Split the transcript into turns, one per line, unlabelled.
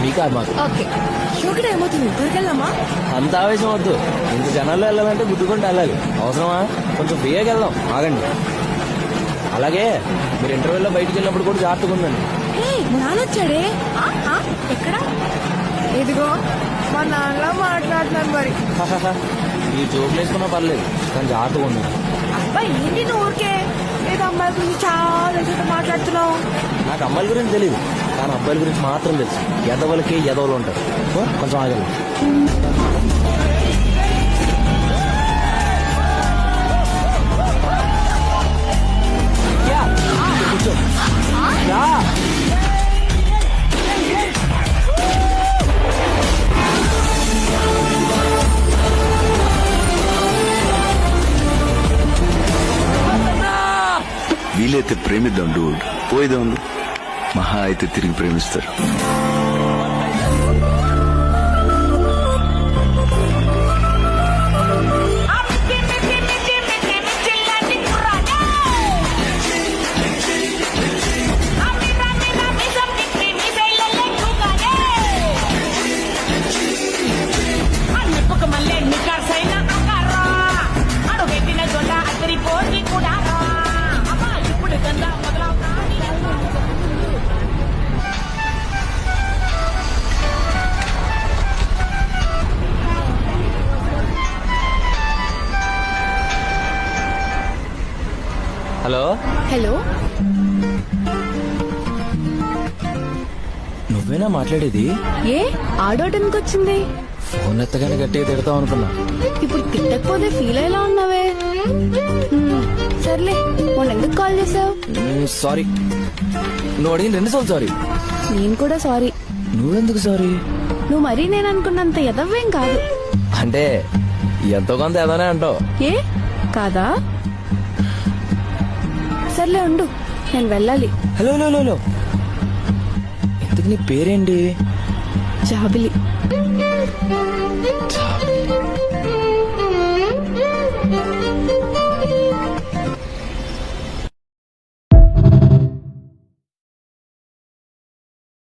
నీ కాదు మాకు.
ఓకే షోకి టైం అవుతుంది, త్వరకెళ్దామా?
అంత ఆవేశం వద్దు. ఇంత జనాల్లో వెళ్ళాలంటే గుద్దుకుంటూ వెళ్ళాలి. అవసరమా? కొంచెం ఫ్రీగా వెళ్దాం. ఆగండి. అలాగే మీరు ఇంటర్వ్యూలో బయటికి వెళ్ళినప్పుడు కూడా జాగ్రత్తగా ఉండండి.
మా నాన్న వచ్చాడే. ఎక్కడ? ఇదిగో మా నాన్న మాట్లాడుతున్నాను మరి.
ఈ జోకులు వేసుకున్నా పర్లేదు, కానీ జాగ్రత్తగా ఉండండి.
అబ్బాయి ఏంటి నువ్వు ఊరికే ఏదో అమ్మాయి గురించి చాలా మాట్లాడుతున్నావు.
నాకు అమ్మాయిల గురించి తెలియదు, కానీ అబ్బాయిల గురించి మాత్రం తెలుసు. ఎదవలకి ఎదవలు ఉంటారు. కొంచెం ఆగండి. కూర్చో.
వీలైతే ప్రేమిద్దాం డూడ్. పోయిదాం. మహా అయితే తిరిగి ప్రేమిస్తారు.
హలో
హలో,
నువ్వేనా మాట్లాడేది?
ఏ ఆడోట్ ఎందుకు వచ్చింది?
ఫోన్ ఎత్తగానే గట్టిగా తిడతాం అనుకున్నా.
ఇప్పుడు తిట్టకపోతే ఫీల్ అయ్యేలా ఉన్నావే. సర్లే, మొన్న ఎందుకు కాల్ చేసావు?
సారీ. నువ్వు అడిగిన 2 సార్లు సారీ.
నేను కూడా సారీ.
నువ్వెందుకు సారీ?
నువ్వు మరీ నేను అనుకున్నంత ఎదవ్వేం కాదు.
అంటే ఎంతో కొంత ఏదోనే అంటావు.
ఏ కాదా? సర్లే ఉండు, నేను వెళ్ళాలి.
హలో హలో హలో, ఇంతకు నీ పేరేంటి?
జాబిలి.
జాబిలి.